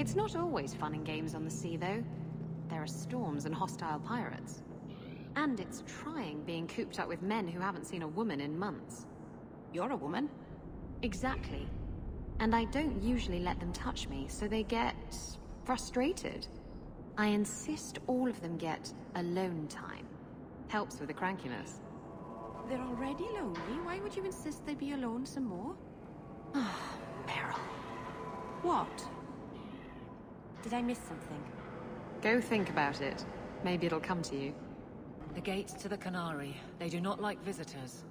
It's not always fun and games on the sea, though. There are storms and hostile pirates. And it's trying being cooped up with men who haven't seen a woman in months. You're a woman? Exactly. And I don't usually let them touch me, so they get frustrated. I insist all of them get alone time. Helps with the crankiness. They're already lonely. Why would you insist they be alone some more? Meryl. What? Did I miss something? Go think about it. Maybe it'll come to you. The gates to the Canary. They do not like visitors.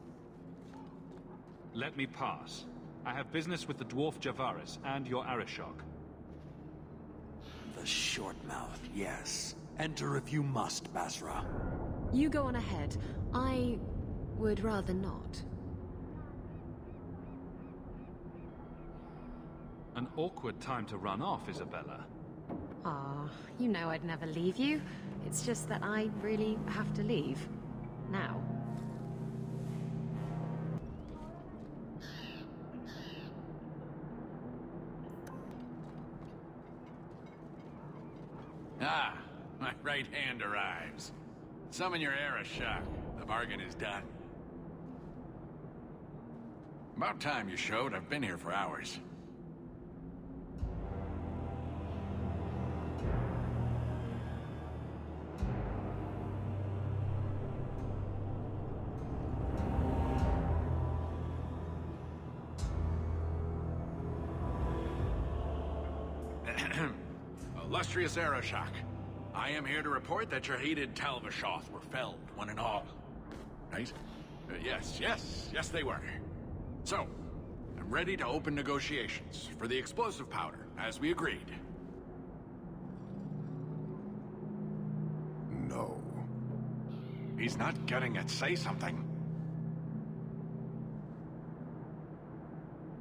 Let me pass. I have business with the dwarf Javaris and your Arishok. The short mouth, yes. Enter if you must, Basra. You go on ahead. I would rather not. An awkward time to run off, Isabella. Ah, you know I'd never leave you. It's just that I really have to leave. Now. Ah, my right hand arrives. Summon your Arishok. The bargain is done. About time you showed. I've been here for hours. Illustrious Arishok, I am here to report that your hated Talvashoth were felled, one and all. Right? Yes, they were. So, I'm ready to open negotiations for the explosive powder, as we agreed. No. He's not getting it. Say something.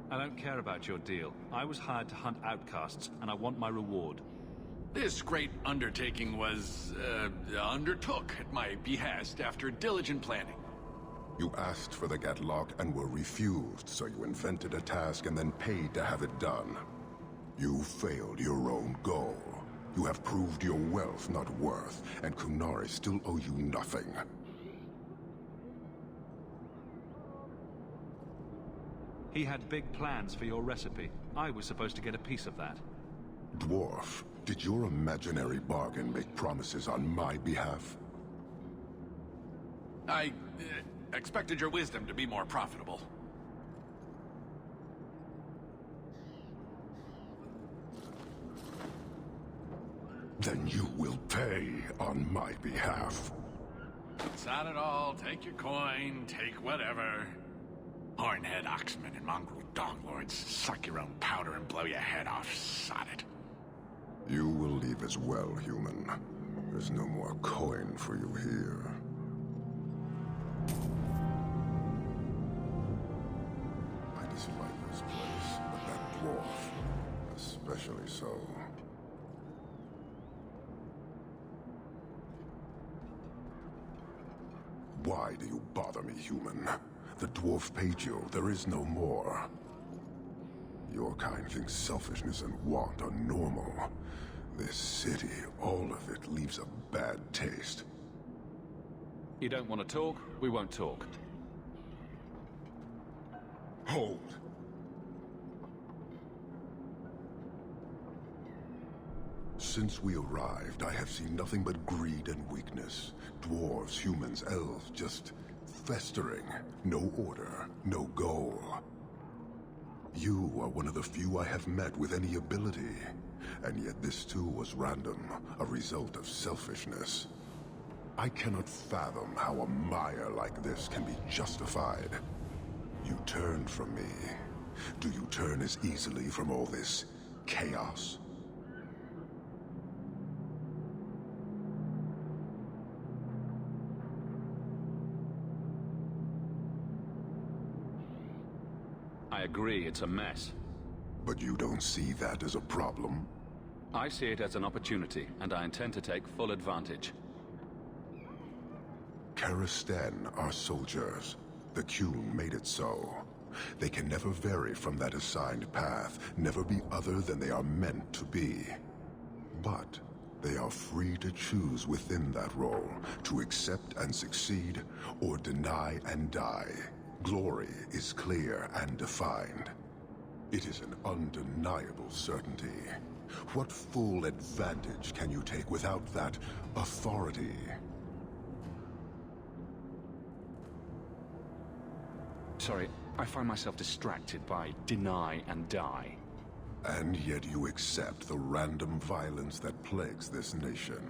I don't care about your deal. I was hired to hunt outcasts, and I want my reward. This great undertaking was, undertook at my behest after diligent planning. You asked for the Gatlock and were refused, so you invented a task and then paid to have it done. You failed your own goal. You have proved your wealth not worth, and Kunari still owe you nothing. He had big plans for your recipe. I was supposed to get a piece of that. Dwarf, did your imaginary bargain make promises on my behalf? I expected your wisdom to be more profitable. Then you will pay on my behalf. It's not at all. Take your coin, take whatever. Hornhead oxmen and mongrel donglords, suck your own powder and blow your head off, sod it. You will leave as well, human. There's no more coin for you here. I dislike this place, but that dwarf, especially so. Why do you bother me, human? The dwarf paid you. There is no more. Your kind thinks selfishness and want are normal. This city, all of it, leaves a bad taste. You don't want to talk? We won't talk. Hold! Since we arrived, I have seen nothing but greed and weakness. Dwarves, humans, elves, just festering. No order, no goal. You are one of the few I have met with any ability. And yet this too was random, a result of selfishness. I cannot fathom how a mire like this can be justified. You turned from me. Do you turn as easily from all this chaos? I agree, it's a mess. But you don't see that as a problem? I see it as an opportunity, and I intend to take full advantage. Karistan are soldiers. The Qun made it so. They can never vary from that assigned path, never be other than they are meant to be. But they are free to choose within that role, to accept and succeed, or deny and die. Glory is clear and defined. It is an undeniable certainty. What full advantage can you take without that authority? Sorry, I find myself distracted by deny and die. And yet you accept the random violence that plagues this nation.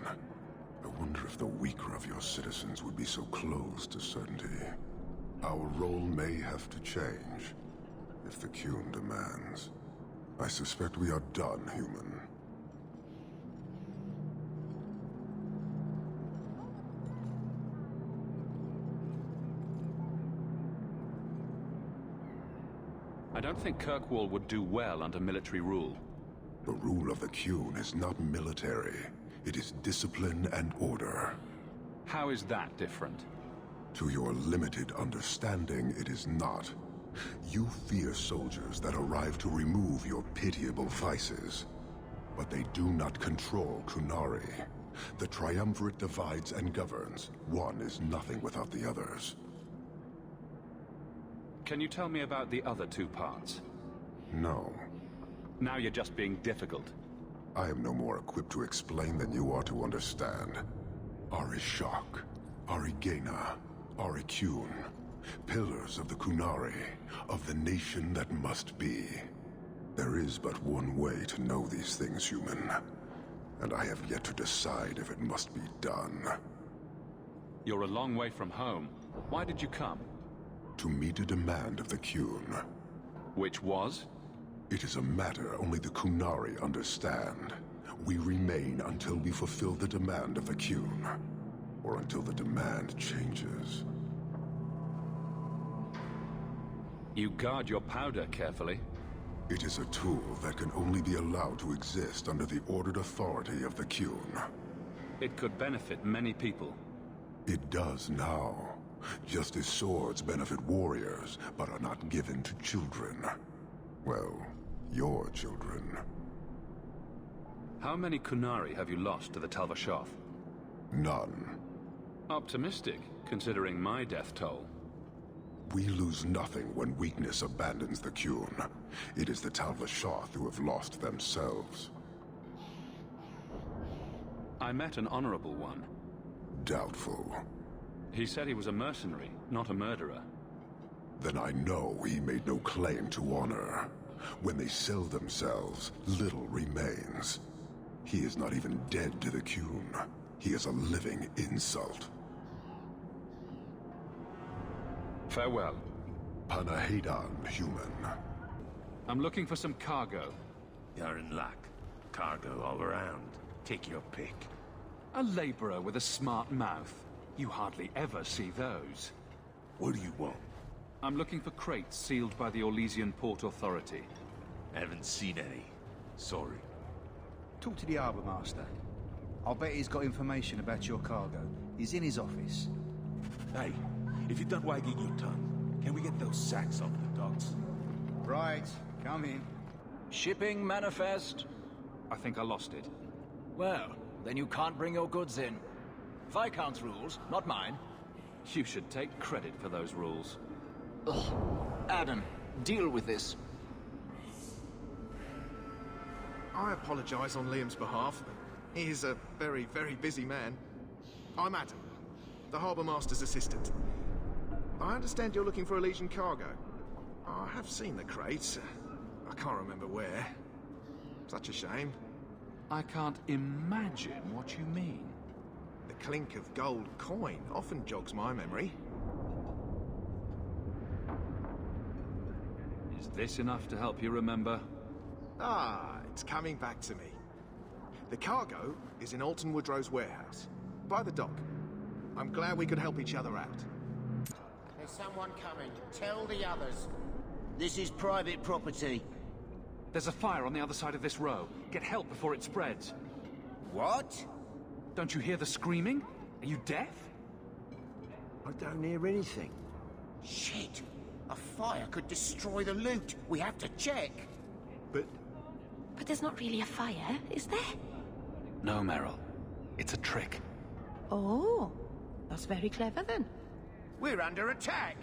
I wonder if the weaker of your citizens would be so close to certainty. Our role may have to change, if the Qun demands. I suspect we are done, human. I don't think Kirkwall would do well under military rule. The rule of the Qun is not military. It is discipline and order. How is that different? To your limited understanding, it is not. You fear soldiers that arrive to remove your pitiable vices. But they do not control Qunari. The Triumvirate divides and governs. One is nothing without the others. Can you tell me about the other two parts? No. Now you're just being difficult. I am no more equipped to explain than you are to understand. Arishok, Arigena, Ariqun, pillars of the Qunari, of the nation that must be. There is but one way to know these things, human. And I have yet to decide if it must be done. You're a long way from home. Why did you come? To meet a demand of the Qun. Which was? It is a matter only the Qunari understand. We remain until we fulfill the demand of the Qun. Or until the demand changes. You guard your powder carefully. It is a tool that can only be allowed to exist under the ordered authority of the Qun. It could benefit many people. It does now. Just as swords benefit warriors, but are not given to children. Well, your children. How many Qunari have you lost to the Tal-Vashoth? None. Optimistic, considering my death toll. We lose nothing when weakness abandons the Qun. It is the Tal-Vashoth who have lost themselves. I met an honorable one. Doubtful. He said he was a mercenary, not a murderer. Then I know he made no claim to honor. When they sell themselves, little remains. He is not even dead to the Qun. He is a living insult. Farewell. Panahedan, human. I'm looking for some cargo. You're in luck. Cargo all around. Take your pick. A laborer with a smart mouth. You hardly ever see those. What do you want? I'm looking for crates sealed by the Orlesian Port Authority. Haven't seen any. Sorry. Talk to the Harbour Master. I'll bet he's got information about your cargo. He's in his office. Hey, if you're done wagging your tongue, can we get those sacks off the docks? Right, come in. Shipping manifest? I think I lost it. Well, then you can't bring your goods in. Viscount's rules, not mine. You should take credit for those rules. Ugh. Adam, deal with this. I apologize on Liam's behalf. He is a very, very busy man. I'm Adam, the Harbour Master's assistant. I understand you're looking for a Legion cargo. I have seen the crates. I can't remember where. Such a shame. I can't imagine what you mean. The clink of gold coin often jogs my memory. Is this enough to help you remember? Ah, it's coming back to me. The cargo is in Alton Woodrow's warehouse, by the dock. I'm glad we could help each other out. There's someone coming. Tell the others. This is private property. There's a fire on the other side of this row. Get help before it spreads. What? Don't you hear the screaming? Are you deaf? I don't hear anything. Shit. A fire could destroy the loot. We have to check. But there's not really a fire, is there? No, Meryl. It's a trick. Oh, that's very clever then. We're under attack.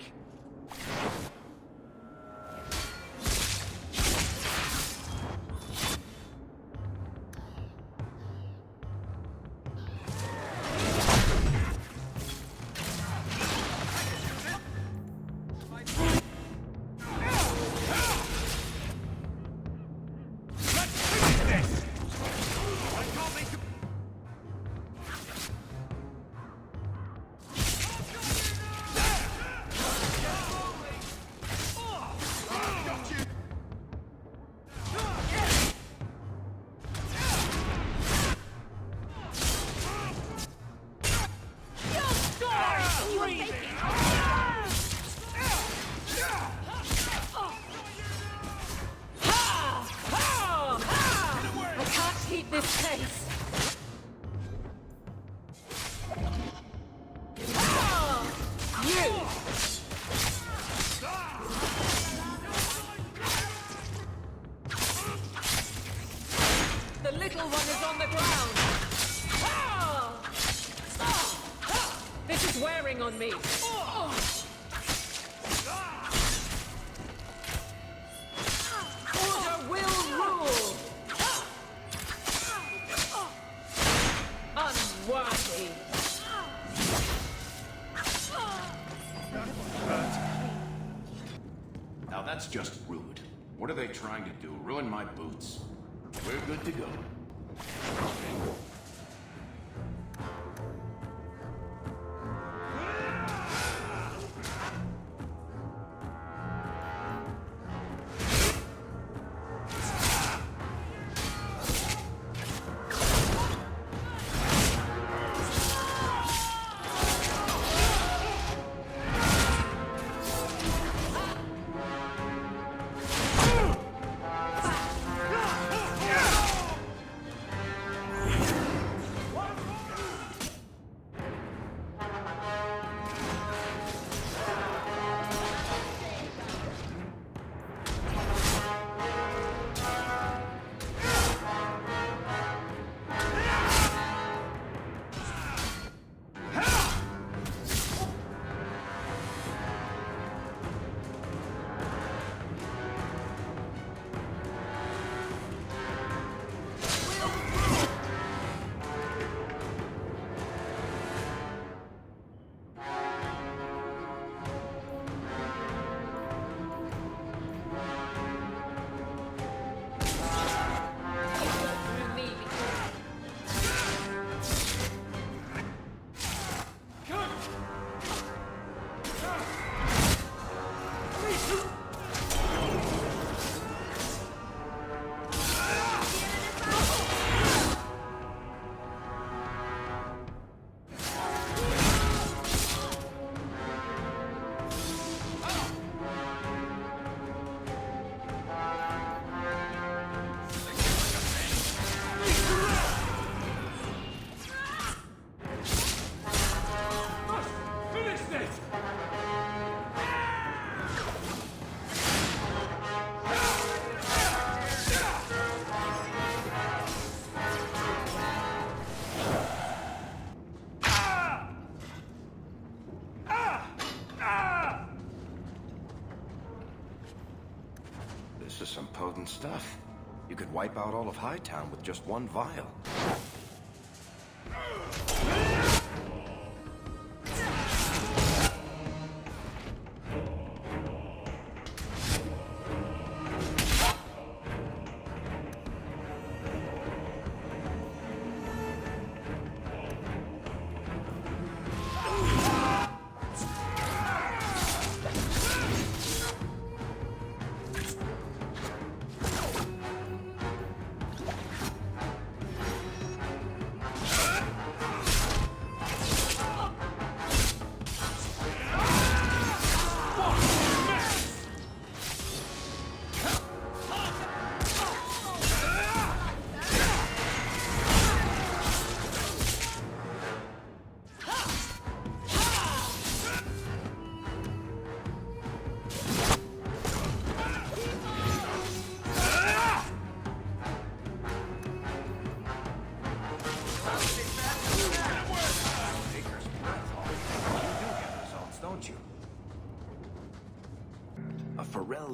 On me. Order will rule. Unworthy. Now that's just rude. What are they trying to do? Ruin my boots? We're good to go. This is some potent stuff. You could wipe out all of Hightown with just one vial.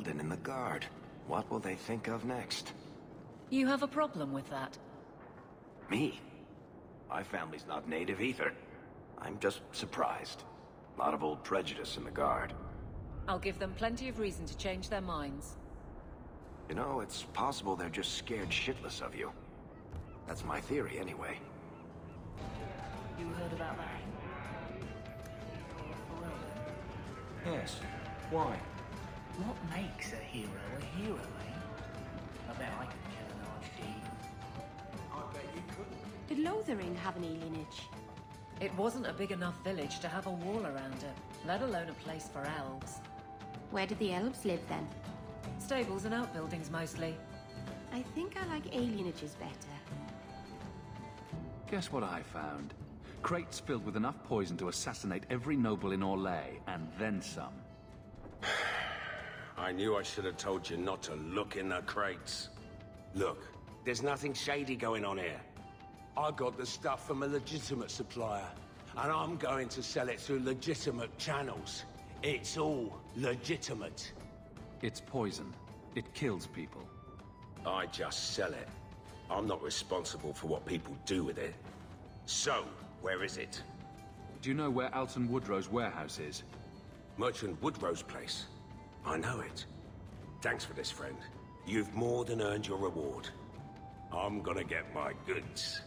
building in the guard. What will they think of next? You have a problem with that? Me? My family's not native either. I'm just surprised. A lot of old prejudice in the guard. I'll give them plenty of reason to change their minds. You know, it's possible they're just scared shitless of you. That's my theory, anyway. You heard about that? Yes. Why? What makes a hero, eh? I bet I could kill an archdemon. I bet you couldn't. Did Lothering have an alienage? It wasn't a big enough village to have a wall around it, let alone a place for elves. Where did the elves live then? Stables and outbuildings mostly. I think I like alienages better. Guess what I found? Crates filled with enough poison to assassinate every noble in Orlais, and then some. I knew I should have told you not to look in the crates. Look, there's nothing shady going on here. I got the stuff from a legitimate supplier, and I'm going to sell it through legitimate channels. It's all legitimate. It's poison. It kills people. I just sell it. I'm not responsible for what people do with it. So, where is it? Do you know where Alton Woodrow's warehouse is? Merchant Woodrow's place. I know it. Thanks for this, friend. You've more than earned your reward. I'm gonna get my goods.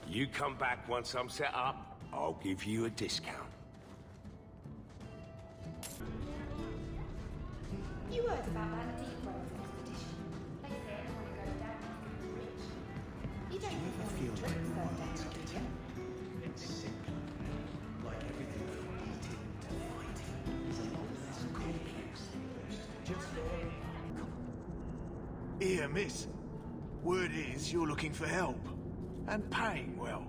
You come back once I'm set up, I'll give you a discount. You heard about that deep roads expedition. They say anyone who goes down is rich. You don't feel like third down, do you? It's simpler. Like everything from eating to fighting is a lot less complex. Just Here, miss. Word is you're looking for help. And paying well.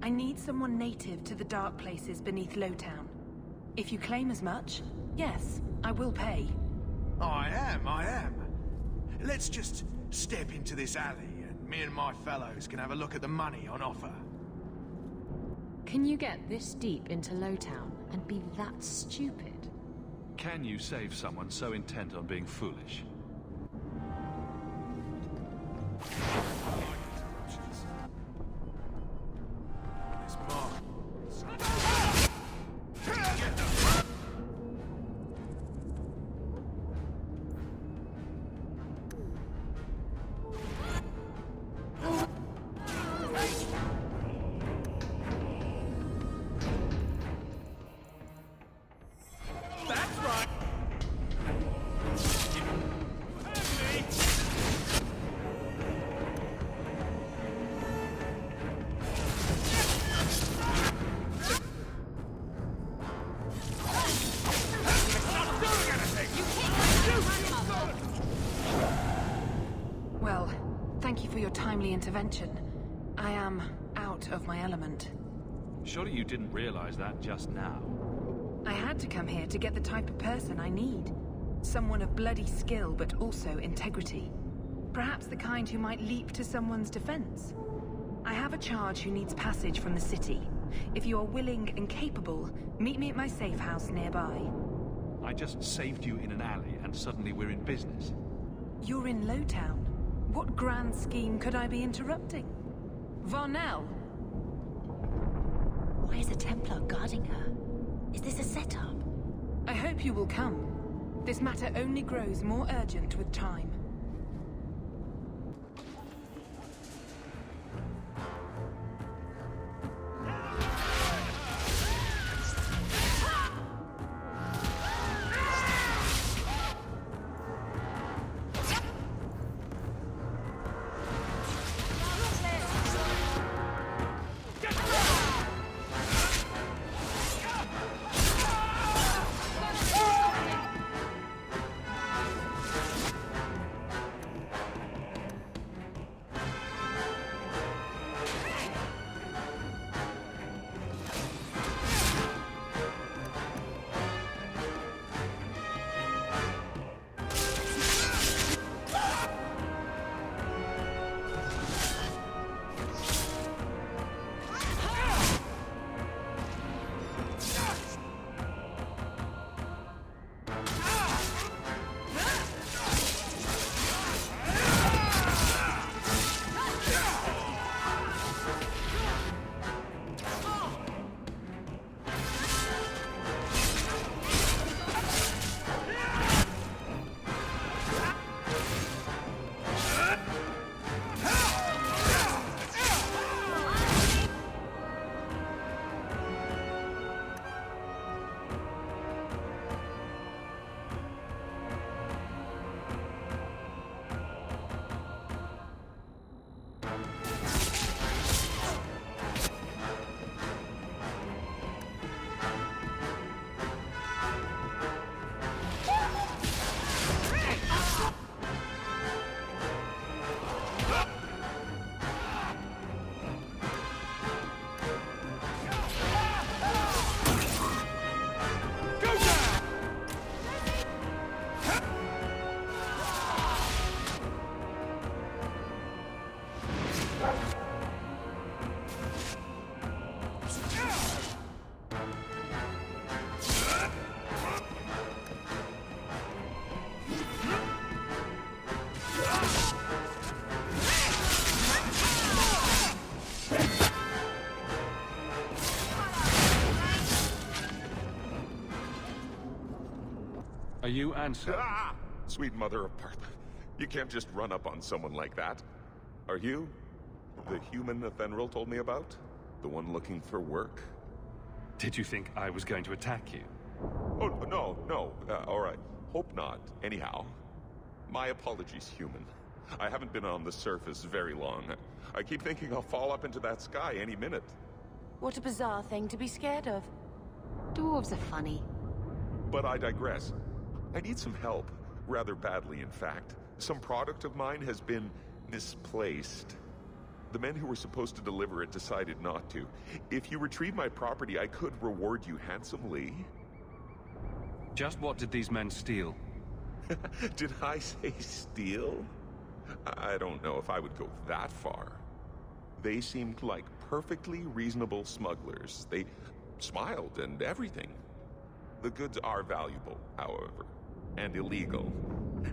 I need someone native to the dark places beneath Lowtown. If you claim as much, yes, I will pay. I am. Let's just step into this alley, and me and my fellows can have a look at the money on offer. Can you get this deep into Lowtown and be that stupid? Can you save someone so intent on being foolish? Well, thank you for your timely intervention. I am out of my element. Surely you didn't realize that just now. I had to come here to get the type of person I need. Someone of bloody skill, but also integrity. Perhaps the kind who might leap to someone's defense. I have a charge who needs passage from the city. If you are willing and capable, meet me at my safe house nearby. I just saved you in an alley, and suddenly we're in business. You're in Lowtown. What grand scheme could I be interrupting? Varnell! Why is a Templar guarding her? Is this a setup? I hope you will come. This matter only grows more urgent with time. you answer? Ah! Sweet mother of Partha. You can't just run up on someone like that. Are you the human Athenril told me about? The one looking for work? Did you think I was going to attack you? Oh, no. All right. Hope not. Anyhow, my apologies, human. I haven't been on the surface very long. I keep thinking I'll fall up into that sky any minute. What a bizarre thing to be scared of. Dwarves are funny. But I digress. I need some help. Rather badly, in fact. Some product of mine has been misplaced. The men who were supposed to deliver it decided not to. If you retrieve my property, I could reward you handsomely. Just what did these men steal? Did I say steal? I don't know if I would go that far. They seemed like perfectly reasonable smugglers. They smiled and everything. The goods are valuable, however, and illegal.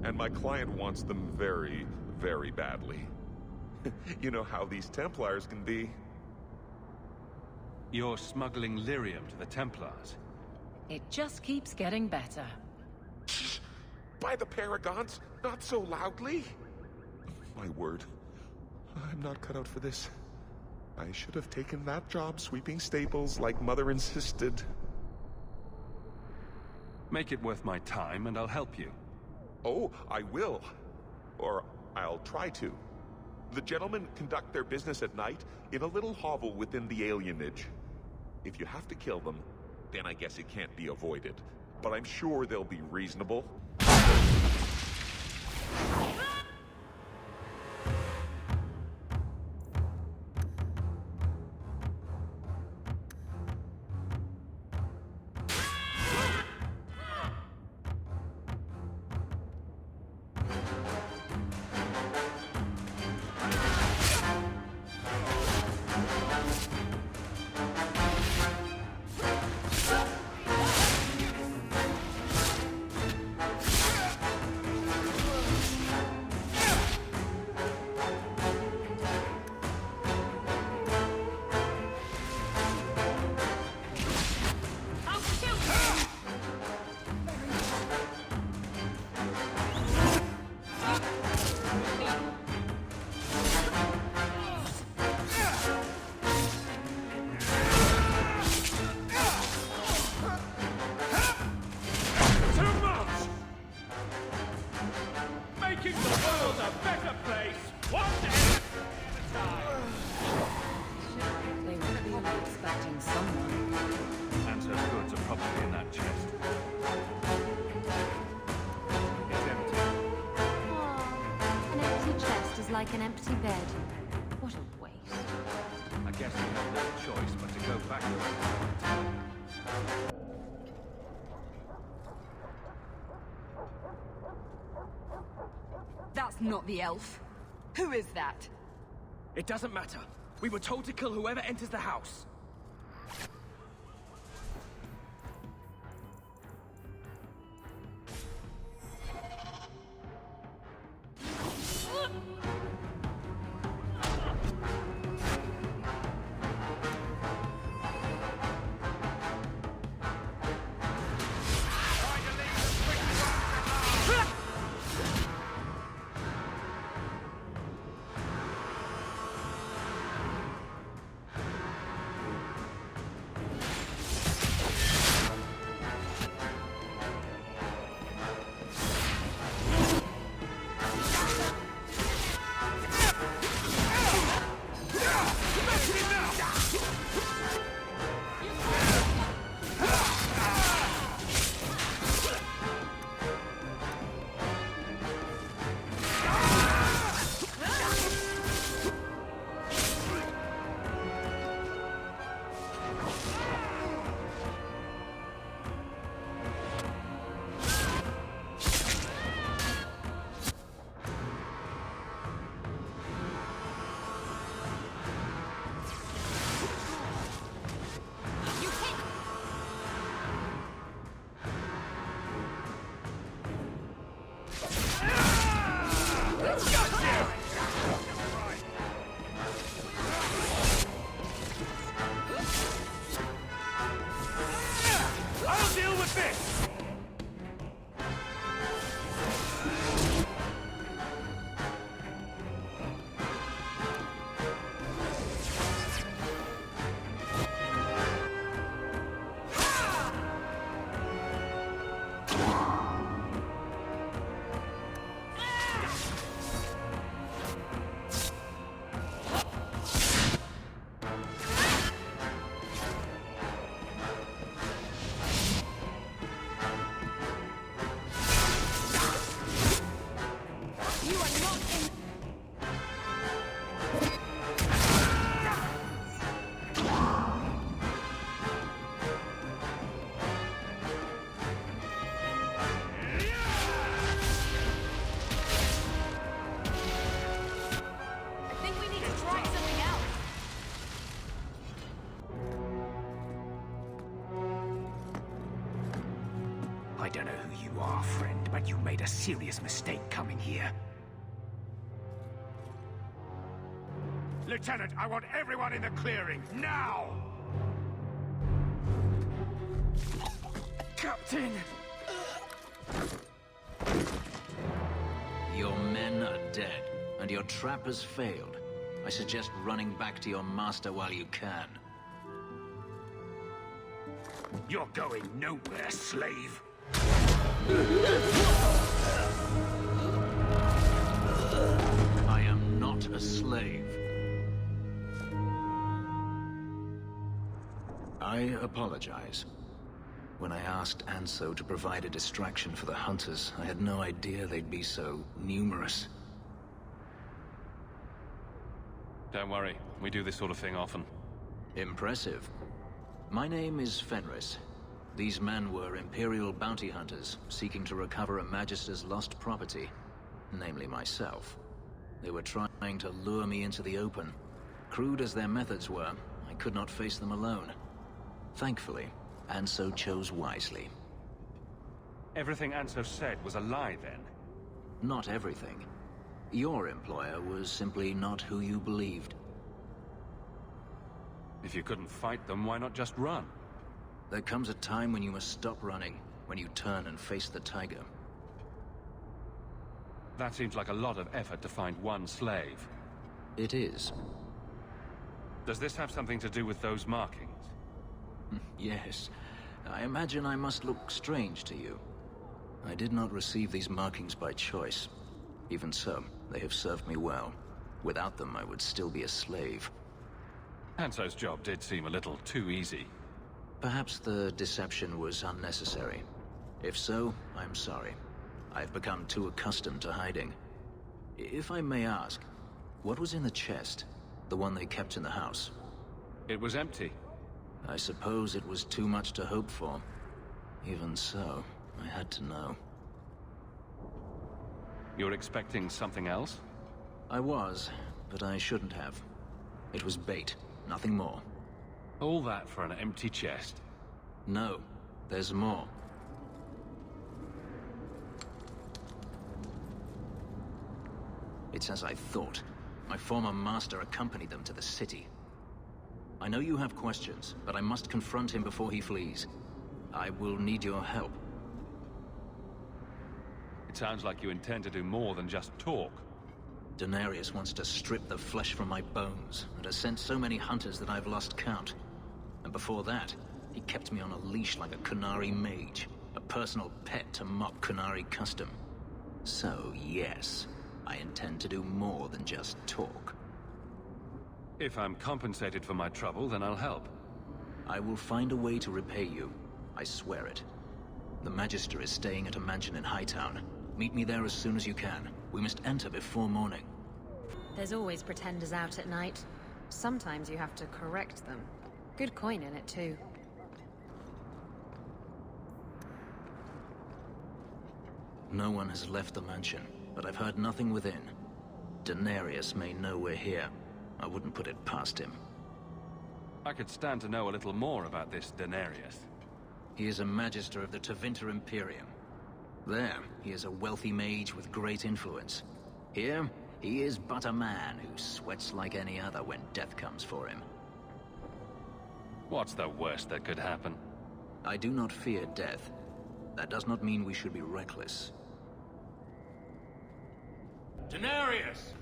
And my client wants them very, very badly. You know how these Templars can be. You're smuggling lyrium to the Templars? It just keeps getting better. By the Paragons, not so loudly. My word, I'm not cut out for this. I should have taken that job sweeping stables like Mother insisted. Make it worth my time and I'll help you. Oh, I will. Or I'll try to. The gentlemen conduct their business at night in a little hovel within the alienage. If you have to kill them, then I guess it can't be avoided. But I'm sure they'll be reasonable. Like an empty bed. What a waste. I guess we have no choice but to go back to it. That's not the elf. Who is that? It doesn't matter. We were told to kill whoever enters the house. like you made a serious mistake coming here. Lieutenant, I want everyone in the clearing, now! Captain! Your men are dead, and your trap has failed. I suggest running back to your master while you can. You're going nowhere, slave! I am not a slave. I apologize. When I asked Anso to provide a distraction for the hunters, I had no idea they'd be so numerous. Don't worry, we do this sort of thing often. Impressive. My name is Fenris. These men were Imperial bounty hunters, seeking to recover a Magister's lost property, namely myself. They were trying to lure me into the open. Crude as their methods were, I could not face them alone. Thankfully, Anso chose wisely. Everything Anso said was a lie, then? Not everything. Your employer was simply not who you believed. If you couldn't fight them, why not just run? There comes a time when you must stop running, when you turn and face the tiger. That seems like a lot of effort to find one slave. It is. Does this have something to do with those markings? Yes. I imagine I must look strange to you. I did not receive these markings by choice. Even so, they have served me well. Without them, I would still be a slave. Anso's job did seem a little too easy. Perhaps the deception was unnecessary. If so, I'm sorry. I've become too accustomed to hiding. If I may ask, what was in the chest? The one they kept in the house? It was empty. I suppose it was too much to hope for. Even so, I had to know. You're expecting something else? I was, but I shouldn't have. It was bait, nothing more. All that for an empty chest? No, there's more. It's as I thought. My former master accompanied them to the city. I know you have questions, but I must confront him before he flees. I will need your help. It sounds like you intend to do more than just talk. Denarius wants to strip the flesh from my bones, and has sent so many hunters that I've lost count. And before that, he kept me on a leash like a Kunari mage, a personal pet to mock Kunari custom. So, yes, I intend to do more than just talk. If I'm compensated for my trouble, then I'll help. I will find a way to repay you. I swear it. The Magister is staying at a mansion in Hightown. Meet me there as soon as you can. We must enter before morning. There's always pretenders out at night. Sometimes you have to correct them. Good coin in it, too. No one has left the mansion, but I've heard nothing within. Denarius may know we're here. I wouldn't put it past him. I could stand to know a little more about this Denarius. He is a Magister of the Tevinter Imperium. There, he is a wealthy mage with great influence. Here, he is but a man who sweats like any other when death comes for him. What's the worst that could happen? I do not fear death. That does not mean we should be reckless. Denarius!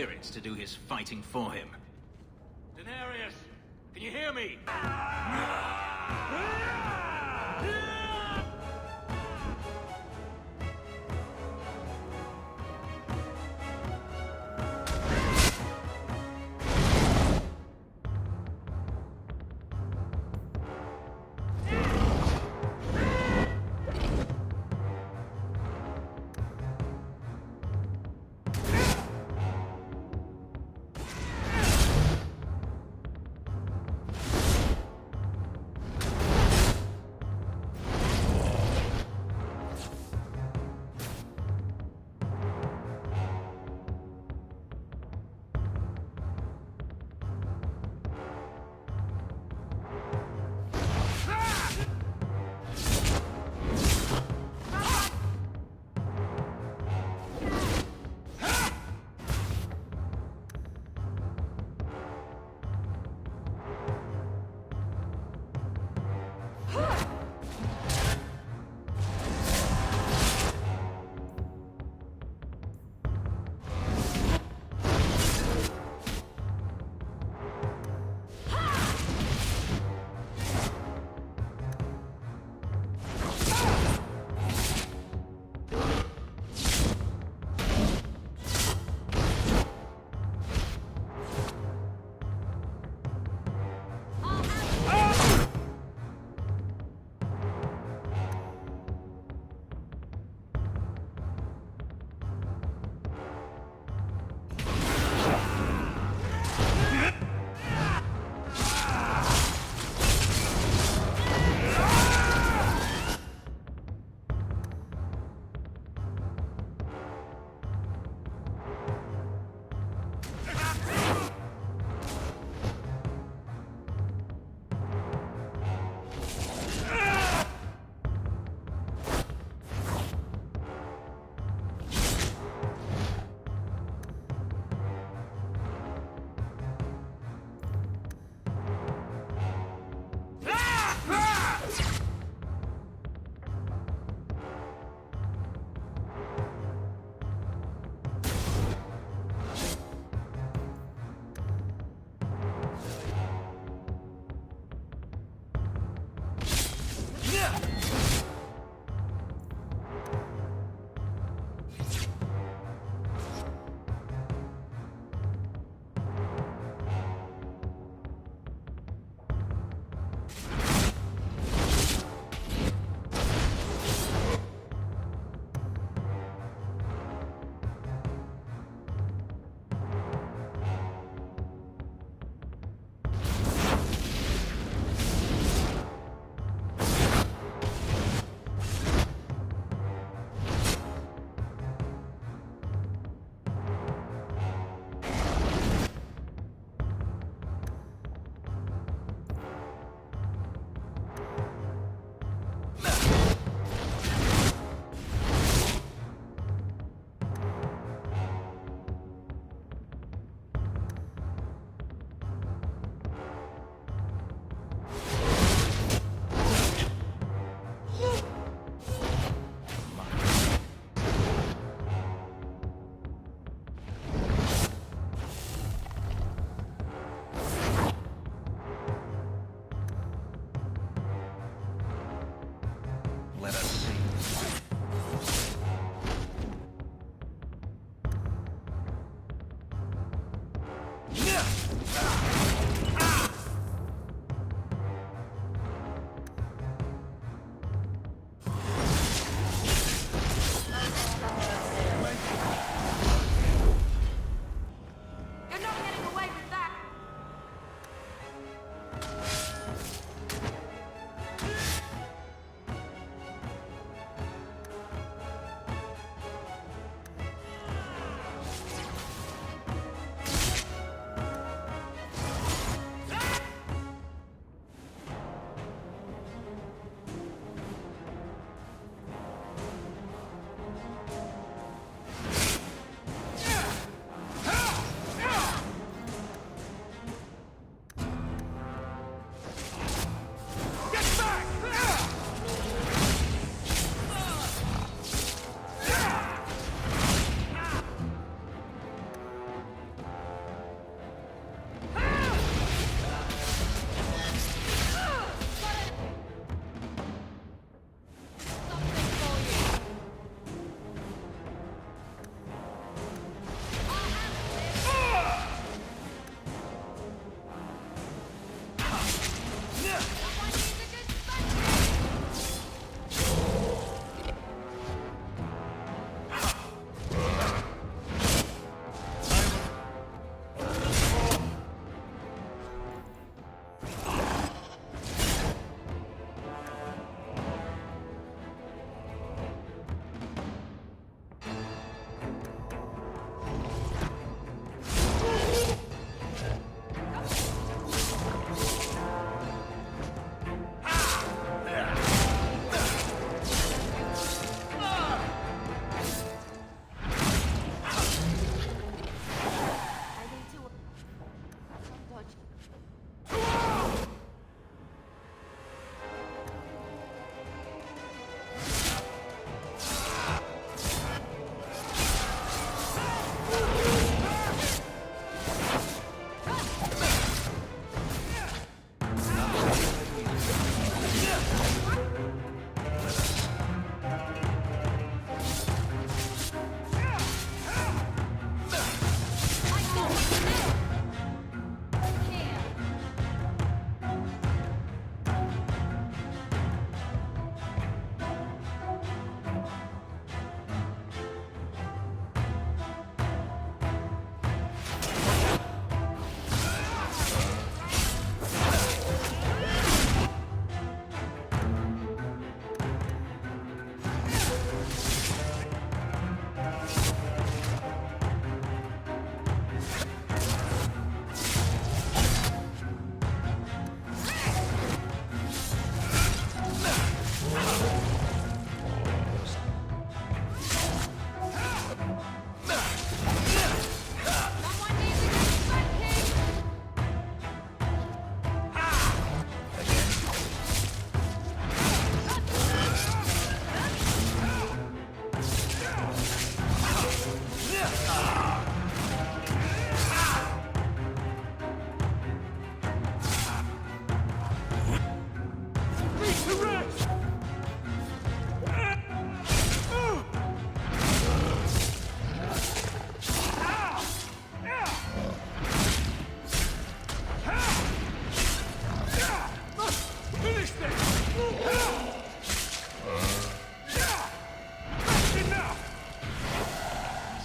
spirits to do his fighting for him. Denarius, can you hear me? Finish this! Enough!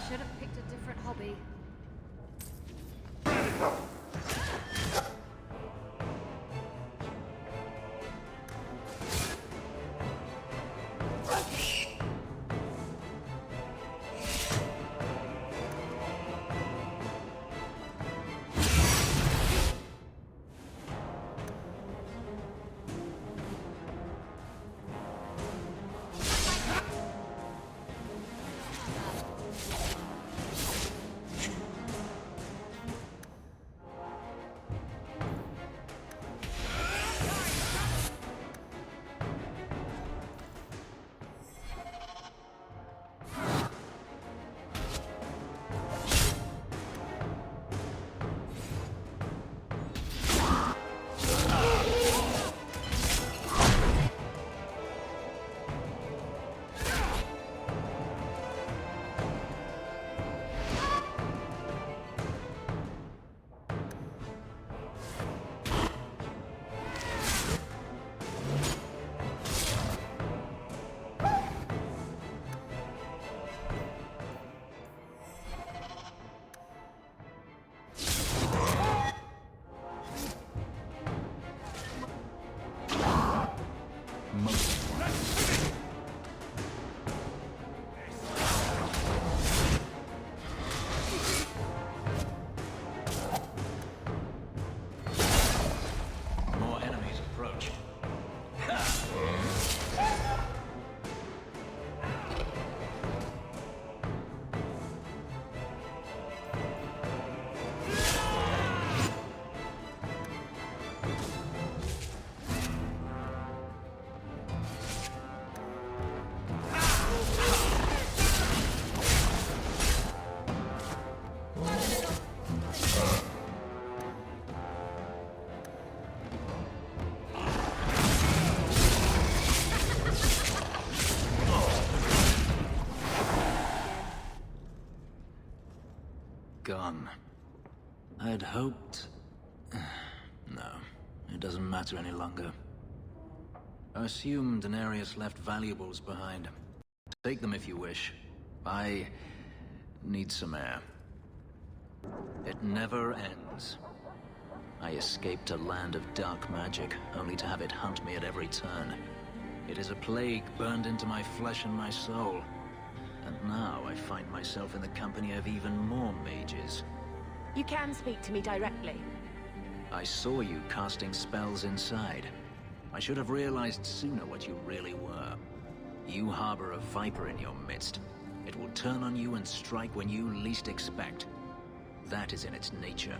Should have picked a different hobby. More enemies approach. Gone. I'd hoped... No, it doesn't matter any longer. I assume Denarius left valuables behind. Take them if you wish. I need some air. It never ends. I escaped a land of dark magic, only to have it hunt me at every turn. It is a plague burned into my flesh and my soul. And now I find myself in the company of even more mages. You can speak to me directly. I saw you casting spells inside. I should have realized sooner what you really were. You harbor a viper in your midst. It will turn on you and strike when you least expect. That is in its nature.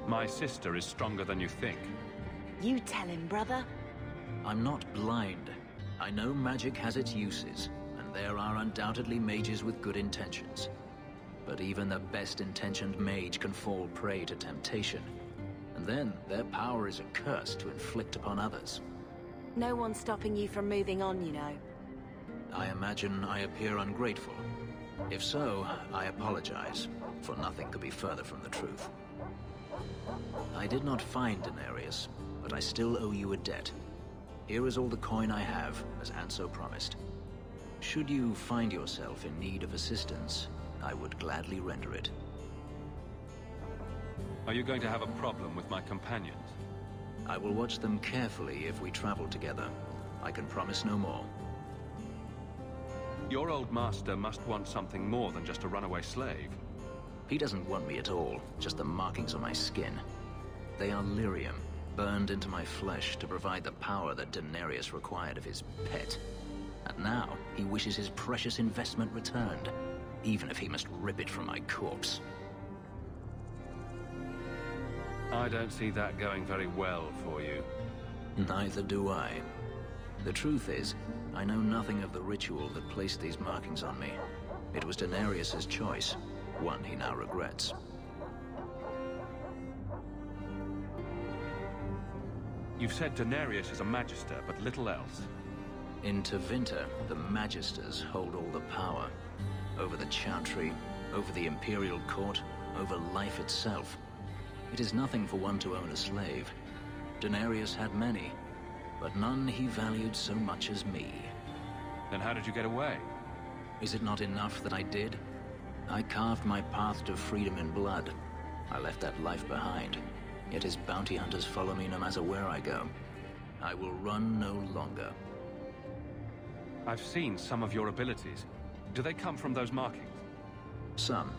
My sister is stronger than you think. You tell him, brother. I'm not blind. I know magic has its uses, and there are undoubtedly mages with good intentions. But even the best-intentioned mage can fall prey to temptation. And then their power is a curse to inflict upon others. No one's stopping you from moving on, you know. I imagine I appear ungrateful. If so, I apologize, for nothing could be further from the truth. I did not find Denarius, but I still owe you a debt. Here is all the coin I have, as Anso promised. Should you find yourself in need of assistance, I would gladly render it. Are you going to have a problem with my companions? I will watch them carefully if we travel together. I can promise no more. Your old master must want something more than just a runaway slave. He doesn't want me at all, just the markings on my skin. They are lyrium, burned into my flesh to provide the power that Denarius required of his pet. And now, he wishes his precious investment returned, even if he must rip it from my corpse. I don't see that going very well for you. Neither do I. The truth is, I know nothing of the ritual that placed these markings on me. It was Denarius's choice, one he now regrets. You've said Denarius is a magister, but little else. In Tevinter, the Magisters hold all the power. Over the Chantry, over the Imperial Court, over life itself. It is nothing for one to own a slave. Daenerys had many, but none he valued so much as me. Then how did you get away? Is it not enough that I did? I carved my path to freedom in blood. I left that life behind, yet his bounty hunters follow me no matter where I go. I will run no longer. I've seen some of your abilities. Do they come from those markings? Some.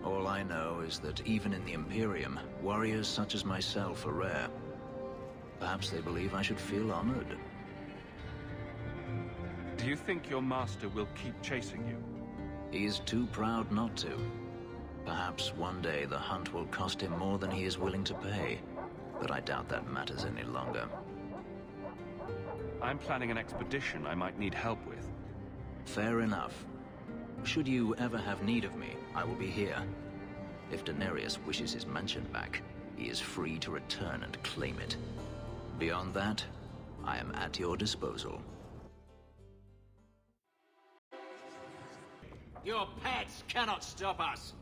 All I know is that even in the Imperium, warriors such as myself are rare. Perhaps they believe I should feel honored. Do you think your master will keep chasing you? He is too proud not to. Perhaps one day the hunt will cost him more than he is willing to pay, but I doubt that matters any longer. I'm planning an expedition I might need help with. Fair enough. Should you ever have need of me, I will be here. If Daenerys wishes his mansion back, he is free to return and claim it. Beyond that, I am at your disposal. Your pets cannot stop us.